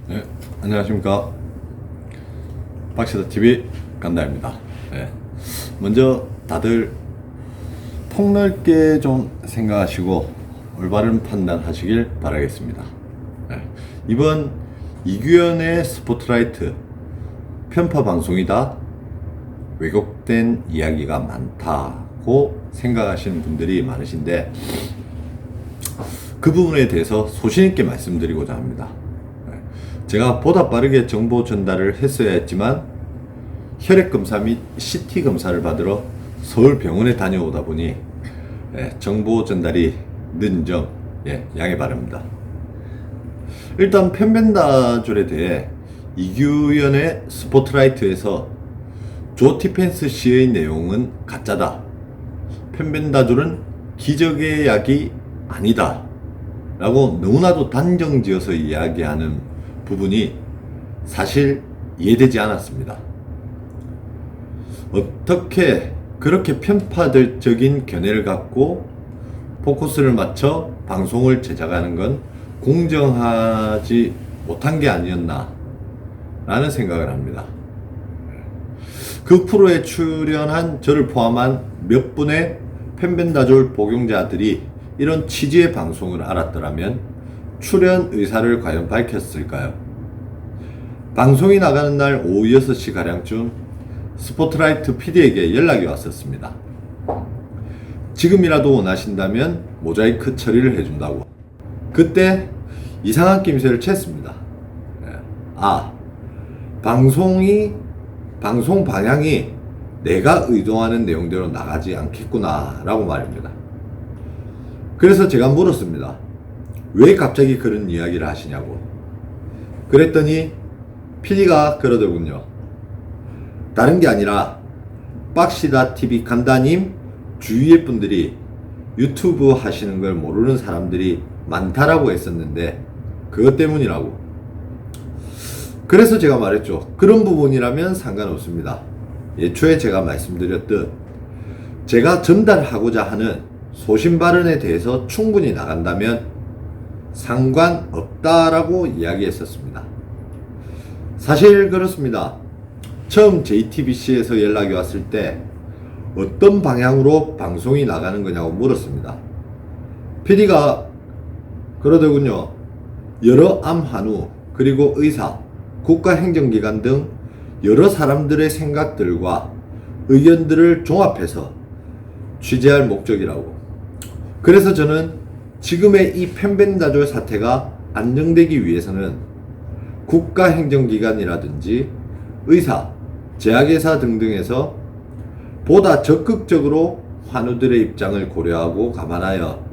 네, 안녕하십니까. 박시다TV 간다입니다. 네, 먼저 다들 폭넓게 좀 생각하시고 올바른 판단하시길 바라겠습니다. 네, 이번 이규현의 스포트라이트 편파 방송이다, 왜곡된 이야기가 많다고 생각하시는 분들이 많으신데, 그 부분에 대해서 소신있게 말씀드리고자 합니다. 제가 보다 빠르게 정보 전달을 했어야 했지만 혈액검사 및 CT 검사를 받으러 서울 병원에 다녀오다 보니 정보 전달이 늦은 점 양해 바랍니다. 일단 펜벤다졸에 대해 이규현의 스포트라이트에서 조티펜스 씨의 내용은 가짜다, 펜벤다졸은 기적의 약이 아니다 라고 너무나도 단정지어서 이야기하는 부분이 사실 이해되지 않았습니다. 어떻게 그렇게 편파적인 견해를 갖고 포커스를 맞춰 방송을 제작하는 건 공정하지 못한 게 아니었나 라는 생각을 합니다. 그 프로에 출연한 저를 포함한 몇 분의 펜벤다졸 복용자들이 이런 취지의 방송을 알았더라면 출연 의사를 과연 밝혔을까요? 방송이 나가는 날 오후 6시가량쯤 스포트라이트 PD에게 연락이 왔었습니다. 지금이라도 원하신다면 모자이크 처리를 해준다고. 그때 이상한 낌새를 챘습니다. 방송 방향이 내가 의도하는 내용대로 나가지 않겠구나 라고 말입니다. 그래서 제가 물었습니다. 왜 갑자기 그런 이야기를 하시냐고. 그랬더니 PD가 그러더군요. 다른 게 아니라 박시다TV 간다님 주위의 분들이 유튜브 하시는 걸 모르는 사람들이 많다라고 했었는데 그것 때문이라고. 그래서 제가 말했죠. 그런 부분이라면 상관없습니다. 예초에 제가 말씀드렸듯 제가 전달하고자 하는 소신 발언에 대해서 충분히 나간다면 상관없다라고 이야기했었습니다. 사실 그렇습니다. 처음 JTBC에서 연락이 왔을 때 어떤 방향으로 방송이 나가는 거냐고 물었습니다. PD가 그러더군요. 여러 암환우 그리고 의사, 국가행정기관 등 여러 사람들의 생각들과 의견들을 종합해서 취재할 목적이라고. 그래서 저는 지금의 이 펜벤다졸 사태가 안정되기 위해서는 국가행정기관이라든지 의사, 제약회사 등등에서 보다 적극적으로 환우들의 입장을 고려하고 감안하여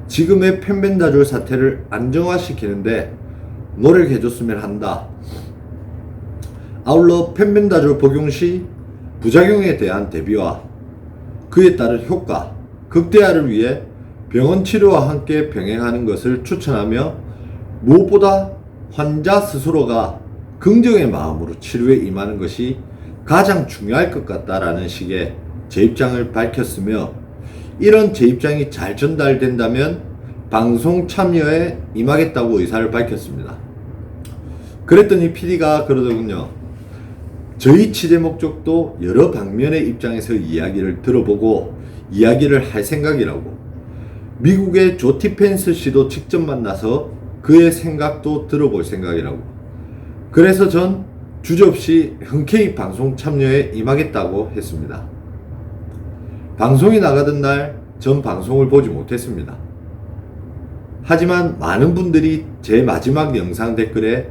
지금의 펜벤다졸 사태를 안정화시키는데 노력해줬으면 한다. 아울러 펜벤다졸 복용 시 부작용에 대한 대비와 그에 따른 효과 극대화를 위해 병원 치료와 함께 병행하는 것을 추천하며 무엇보다 환자 스스로가 긍정의 마음으로 치료에 임하는 것이 가장 중요할 것 같다라는 식의 제 입장을 밝혔으며, 이런 제 입장이 잘 전달된다면 방송 참여에 임하겠다고 의사를 밝혔습니다. 그랬더니 PD가 그러더군요. 저희 취재 목적도 여러 방면의 입장에서 이야기를 들어보고 이야기를 할 생각이라고. 미국의 조티펜스 씨도 직접 만나서 그의 생각도 들어볼 생각이라고. 그래서 전 주저없이 흔쾌히 방송 참여에 임하겠다고 했습니다. 방송이 나가던 날 전 방송을 보지 못했습니다. 하지만 많은 분들이 제 마지막 영상 댓글에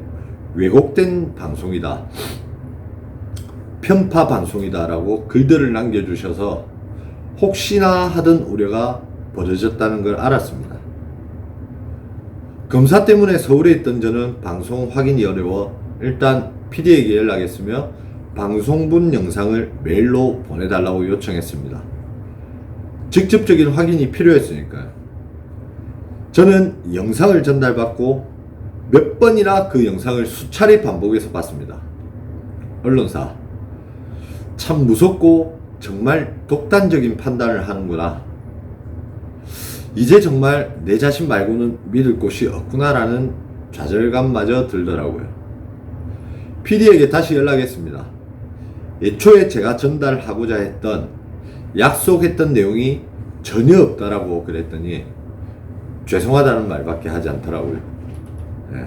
왜곡된 방송이다, 편파 방송이다 라고 글들을 남겨주셔서 혹시나 하던 우려가 벌어졌다는 걸 알았습니다. 검사 때문에 서울에 있던 저는 방송 확인이 어려워 일단 PD에게 연락했으며 방송분 영상을 메일로 보내달라고 요청했습니다. 직접적인 확인이 필요했으니까요. 저는 영상을 전달받고 몇 번이나 그 영상을 수차례 반복해서 봤습니다. 언론사, 참 무섭고 정말 독단적인 판단을 하는구나. 이제 정말 내 자신 말고는 믿을 곳이 없구나라는 좌절감마저 들더라고요. PD에게 다시 연락했습니다. 애초에 제가 전달하고자 했던 약속했던 내용이 전혀 없다라고 그랬더니 죄송하다는 말밖에 하지 않더라고요. 네.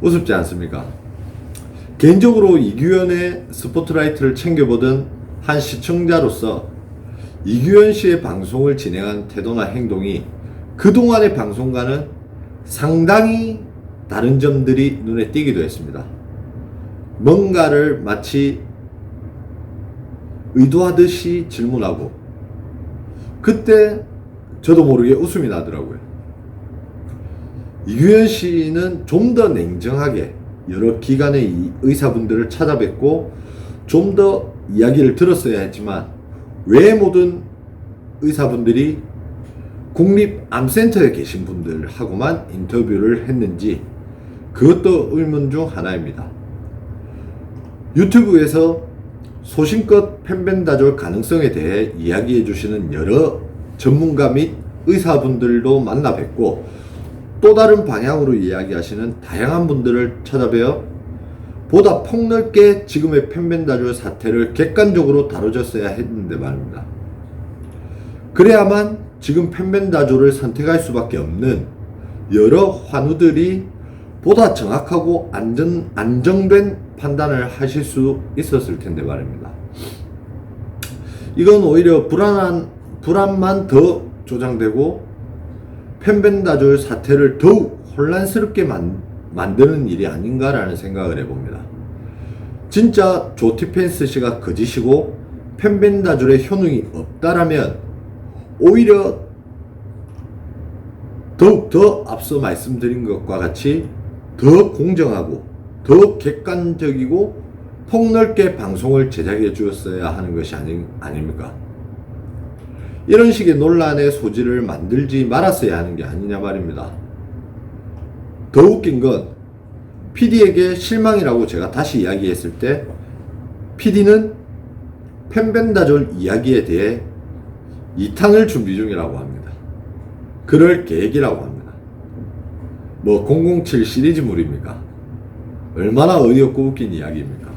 우습지 않습니까? 개인적으로 이규현의 스포트라이트를 챙겨보던 한 시청자로서 이규현 씨의 방송을 진행한 태도나 행동이 그동안의 방송과는 상당히 다른 점들이 눈에 띄기도 했습니다. 뭔가를 마치 의도하듯이 질문하고 그때 저도 모르게 웃음이 나더라고요. 이규현 씨는 좀 더 냉정하게 여러 기관의 의사분들을 찾아뵙고 좀 더 이야기를 들었어야 했지만 왜 모든 의사분들이 국립암센터에 계신 분들하고만 인터뷰를 했는지 그것도 의문 중 하나입니다. 유튜브에서 소신껏 펜벤다졸 가능성에 대해 이야기해 주시는 여러 전문가 및 의사분들도 만나 뵙고 또 다른 방향으로 이야기하시는 다양한 분들을 찾아뵈어 보다 폭넓게 지금의 펜벤다졸 사태를 객관적으로 다뤄졌어야 했는데 말입니다. 그래야만 지금 펜벤다졸을 선택할 수밖에 없는 여러 환우들이 보다 정확하고 안정된 판단을 하실 수 있었을 텐데 말입니다. 이건 오히려 불안만 더 조장되고 펜벤다졸 사태를 더욱 혼란스럽게 만드는 일이 아닌가라는 생각을 해봅니다. 진짜 조티펜스 씨가 거짓이고 펜벤다졸의 효능이 없다라면 오히려 더욱 더 앞서 말씀드린 것과 같이 더 공정하고 더 객관적이고 폭넓게 방송을 제작해 주었어야 하는 것이 아닙니까? 이런 식의 논란의 소지를 만들지 말았어야 하는 게 아니냐 말입니다. 더 웃긴 건 PD에게 실망이라고 제가 다시 이야기했을 때 PD는 펜벤다졸 이야기에 대해 2탄을 준비 중이라고 합니다. 그럴 계획이라고 합니다. 뭐 007 시리즈물입니까? 얼마나 어이없고 웃긴 이야기입니까?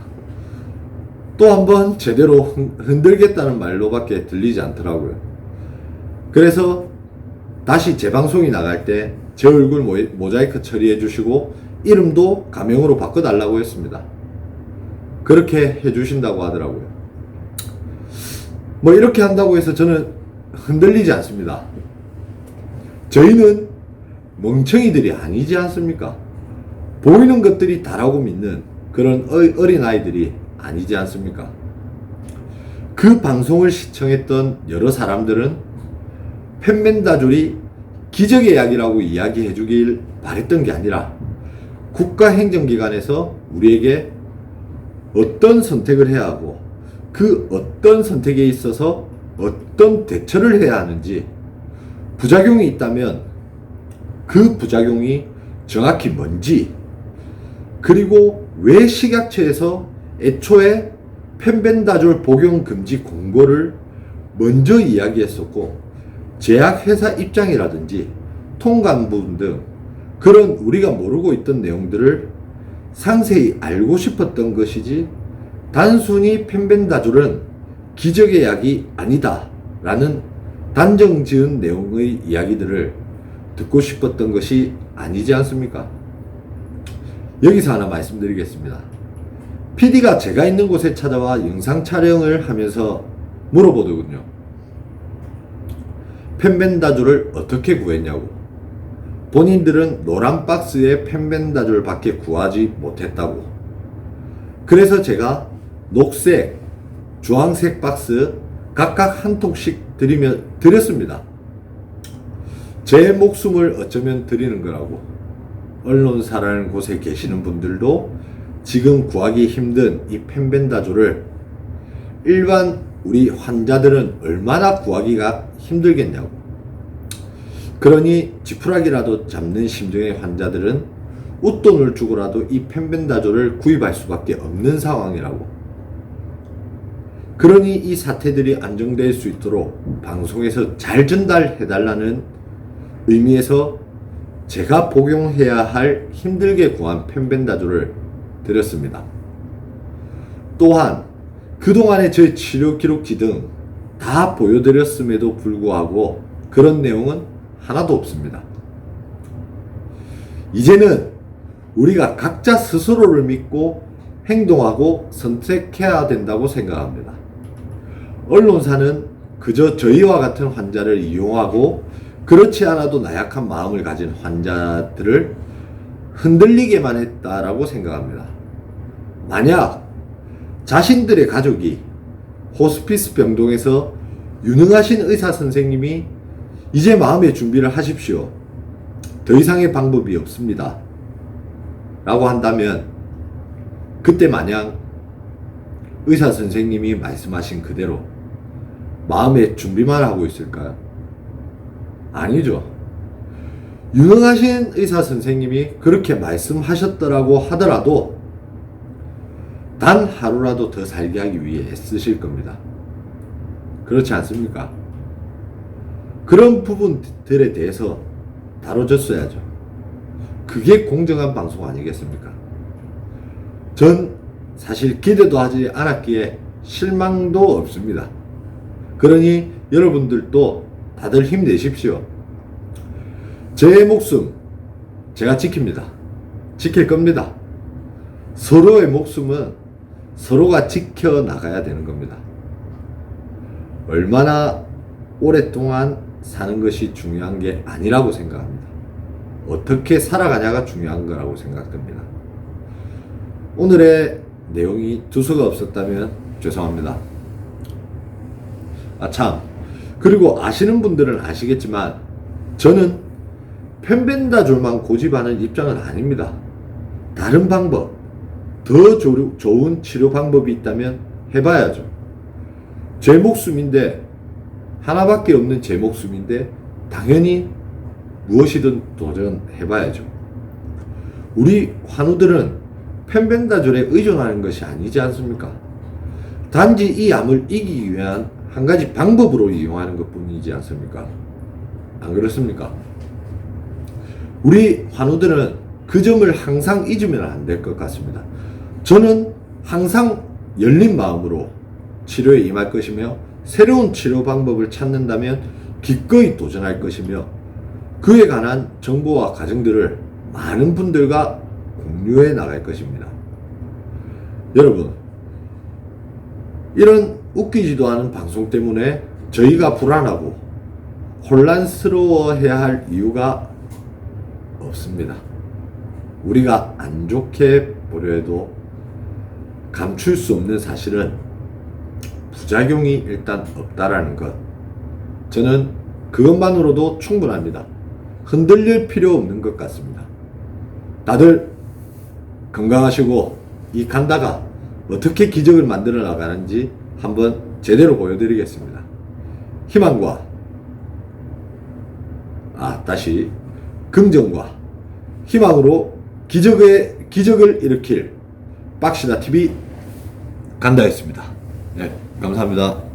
또 한번 제대로 흔들겠다는 말로밖에 들리지 않더라고요. 그래서 다시 재방송이 나갈 때 제 얼굴 모자이크 처리해 주시고 이름도 가명으로 바꿔달라고 했습니다. 그렇게 해주신다고 하더라고요. 뭐 이렇게 한다고 해서 저는 흔들리지 않습니다. 저희는 멍청이들이 아니지 않습니까? 보이는 것들이 다라고 믿는 그런 어린아이들이 아니지 않습니까? 그 방송을 시청했던 여러 사람들은 펜벤다졸이 기적의 약이라고 이야기해 주길 바랬던 게 아니라 국가행정기관에서 우리에게 어떤 선택을 해야 하고 그 어떤 선택에 있어서 어떤 대처를 해야 하는지 부작용이 있다면 그 부작용이 정확히 뭔지 그리고 왜 식약처에서 애초에 펜벤다졸 복용 금지 공고를 먼저 이야기했었고 제약회사 입장이라든지 통관분 등 그런 우리가 모르고 있던 내용들을 상세히 알고 싶었던 것이지 단순히 펜벤다졸은 기적의 약이 아니다 라는 단정 지은 내용의 이야기들을 듣고 싶었던 것이 아니지 않습니까? 여기서 하나 말씀드리겠습니다. PD가 제가 있는 곳에 찾아와 영상 촬영을 하면서 물어보더군요. 펜벤다졸을 어떻게 구했냐고. 본인들은 노란 박스에 펜벤다졸 밖에 구하지 못했다고. 그래서 제가 녹색, 주황색 박스 각각 한 통씩 드렸습니다. 제 목숨을 어쩌면 드리는 거라고. 언론사라는 곳에 계시는 분들도 지금 구하기 힘든 이 펜벤다졸을 일반 우리 환자들은 얼마나 구하기가 힘들겠냐고. 그러니 지푸라기라도 잡는 심정의 환자들은 웃돈을 주고라도 이 펜벤다졸을 구입할 수밖에 없는 상황이라고. 그러니 이 사태들이 안정될 수 있도록 방송에서 잘 전달해달라는 의미에서 제가 복용해야 할 힘들게 구한 펜벤다졸을 드렸습니다. 또한 그동안의 제 치료 기록지 등 다 보여드렸음에도 불구하고 그런 내용은 하나도 없습니다. 이제는 우리가 각자 스스로를 믿고 행동하고 선택해야 된다고 생각합니다. 언론사는 그저 저희와 같은 환자를 이용하고 그렇지 않아도 나약한 마음을 가진 환자들을 흔들리게만 했다라고 생각합니다. 만약 자신들의 가족이 호스피스 병동에서 유능하신 의사 선생님이 이제 마음의 준비를 하십시오. 더 이상의 방법이 없습니다. 라고 한다면 그때 마냥 의사 선생님이 말씀하신 그대로 마음의 준비만 하고 있을까요? 아니죠. 유능하신 의사 선생님이 그렇게 말씀하셨더라고 하더라도 단 하루라도 더 살게 하기 위해 애쓰실 겁니다. 그렇지 않습니까? 그런 부분들에 대해서 다뤄줬어야죠. 그게 공정한 방송 아니겠습니까? 전 사실 기대도 하지 않았기에 실망도 없습니다. 그러니 여러분들도 다들 힘내십시오. 제 목숨 제가 지킵니다. 지킬 겁니다. 서로의 목숨은 서로가 지켜나가야 되는 겁니다. 얼마나 오랫동안 사는 것이 중요한 게 아니라고 생각합니다. 어떻게 살아가냐가 중요한 거라고 생각됩니다. 오늘의 내용이 두서가 없었다면 죄송합니다. 참, 그리고 아시는 분들은 아시겠지만 저는 펜벤다졸만 고집하는 입장은 아닙니다. 다른 방법, 더 좋은 치료 방법이 있다면 해봐야죠. 제 목숨인데, 하나밖에 없는 제 목숨인데 당연히 무엇이든 도전해봐야죠. 우리 환우들은 펜벤다졸에 의존하는 것이 아니지 않습니까? 단지 이 암을 이기기 위한 한 가지 방법으로 이용하는 것 뿐이지 않습니까? 안 그렇습니까? 우리 환우들은 그 점을 항상 잊으면 안 될 것 같습니다. 저는 항상 열린 마음으로 치료에 임할 것이며 새로운 치료 방법을 찾는다면 기꺼이 도전할 것이며 그에 관한 정보와 과정들을 많은 분들과 공유해 나갈 것입니다. 여러분, 이런 웃기지도 않은 방송 때문에 저희가 불안하고 혼란스러워해야 할 이유가 없습니다. 우리가 안 좋게 보려 해도 감출 수 없는 사실은 부작용이 일단 없다라는 것. 저는 그것만으로도 충분합니다. 흔들릴 필요 없는 것 같습니다. 다들 건강하시고 이 간다가 어떻게 기적을 만들어 나가는지 한번 제대로 보여드리겠습니다. 희망과 다시 긍정과 희망으로 기적을 일으킬 박시다TV 간다였습니다. 네, 감사합니다.